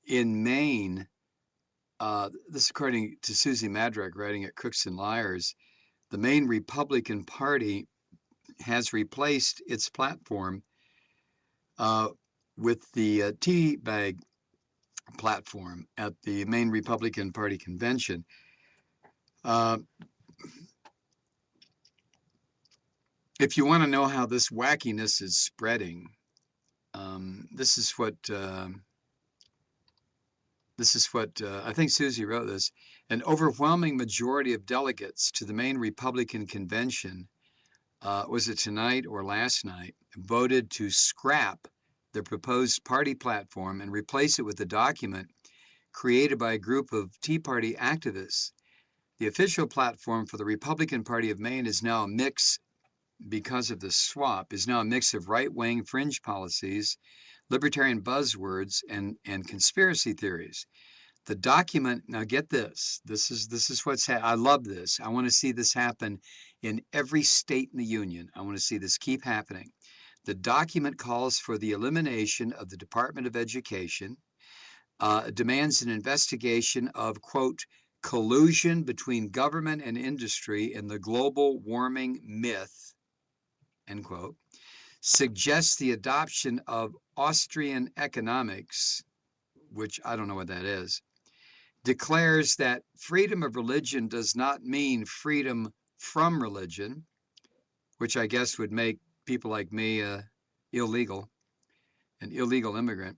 in Maine, this according to Susie Madrak, writing at Crooks and Liars, the Maine Republican Party has replaced its platform uh, with the tea bag platform at the Maine Republican Party convention. Uh, if you want to know how this wackiness is spreading, this is what I think Susie wrote this. An overwhelming majority of delegates to the Maine Republican convention, was it tonight or last night, voted to scrap the proposed party platform and replace it with a document created by a group of Tea Party activists. The official platform for the Republican Party of Maine is now a mix, because of the swap, is now a mix of right-wing fringe policies, libertarian buzzwords, and conspiracy theories. The document, now get this, this is what's, I love this. I want to see this happen in every state in the union. I want to see this keep happening. The document calls for the elimination of the Department of Education, demands an investigation of, quote, collusion between government and industry in the global warming myth, end quote, suggests the adoption of Austrian economics, which I don't know what that is, declares that freedom of religion does not mean freedom from religion, which I guess would make people like me illegal, an illegal immigrant.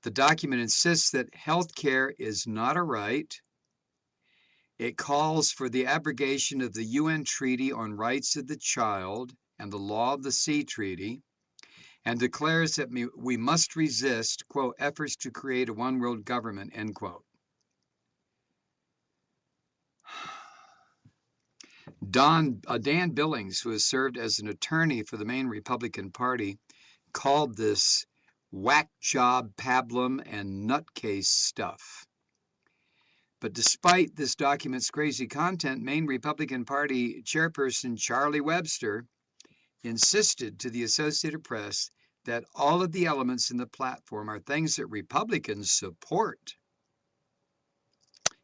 The document insists that health care is not a right. It calls for the abrogation of the UN Treaty on Rights of the Child and the Law of the Sea Treaty, and declares that we must resist, quote, efforts to create a one world government, end quote. Dan Billings, who has served as an attorney for the Maine Republican Party, called this whack job pablum and nutcase stuff. But despite this document's crazy content, Maine Republican Party chairperson Charlie Webster insisted to the Associated Press that all of the elements in the platform are things that Republicans support.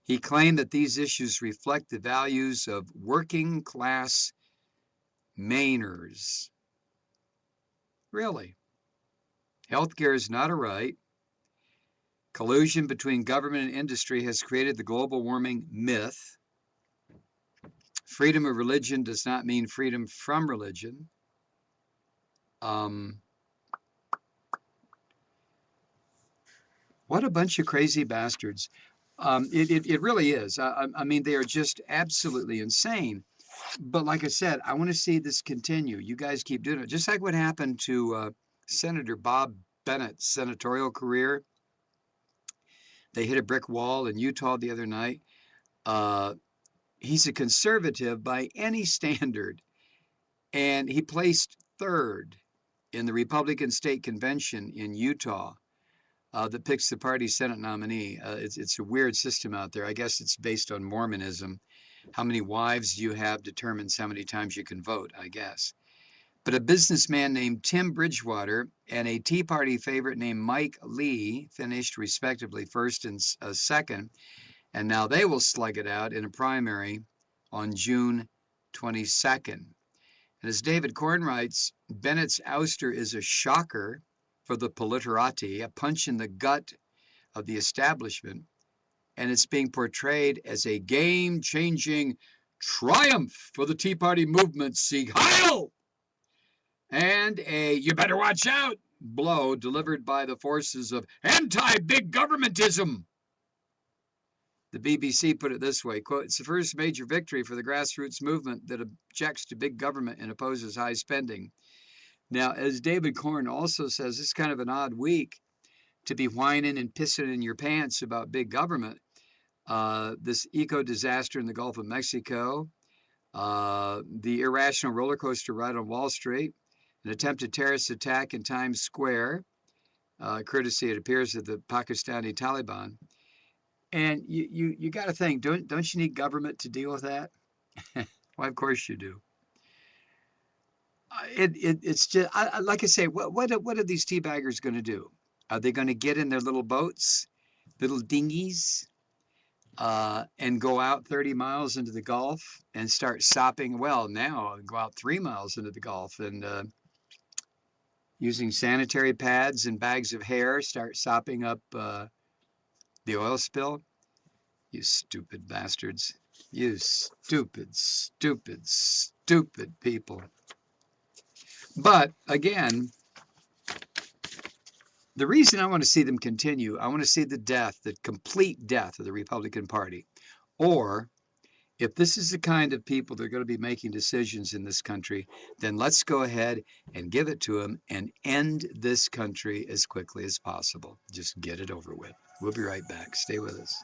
He claimed that these issues reflect the values of working class Mainers. Really? Healthcare is not a right. Collusion between government and industry has created the global warming myth. Freedom of religion does not mean freedom from religion. What a bunch of crazy bastards. It really is. I mean, they are just absolutely insane. But like I said, I want to see this continue. You guys keep doing it. Just like what happened to Senator Bob Bennett's senatorial career. They hit a brick wall in Utah the other night. He's a conservative by any standard. And he placed third in the Republican State Convention in Utah that picks the party's Senate nominee. It's a weird system out there. I guess it's based on Mormonism. How many wives you have determines how many times you can vote, I guess. But a businessman named Tim Bridgewater and a Tea Party favorite named Mike Lee finished respectively first and second, and now they will slug it out in a primary on June 22nd. And as David Korn writes, Bennett's ouster is a shocker for the Politerati, a punch in the gut of the establishment, and it's being portrayed as a game-changing triumph for the Tea Party movement, Sieg Heil! And a you better watch out blow delivered by the forces of anti-big governmentism. The BBC put it this way, quote, it's the first major victory for the grassroots movement that objects to big government and opposes high spending. Now, as David Korn also says, it's kind of an odd week to be whining and pissing in your pants about big government. This eco-disaster in the Gulf of Mexico, the irrational roller coaster ride on Wall Street, an attempted terrorist attack in Times Square, courtesy, it appears, of the Pakistani Taliban. And you got to think, don't you need government to deal with that? Well, of course you do. It's just like I say, what are these teabaggers going to do? Are they going to get in their little boats little dinghies and go out 30 miles into the Gulf and start sopping. Well, now go out 3 miles into the Gulf and using sanitary pads and bags of hair, start sopping up the oil spill. You stupid bastards. You stupid, stupid, stupid people. But again, the reason I want to see them continue, I want to see the death, the complete death of the Republican Party. Or if this is the kind of people that are going to be making decisions in this country, then let's go ahead and give it to them and end this country as quickly as possible. Just get it over with. We'll be right back. Stay with us.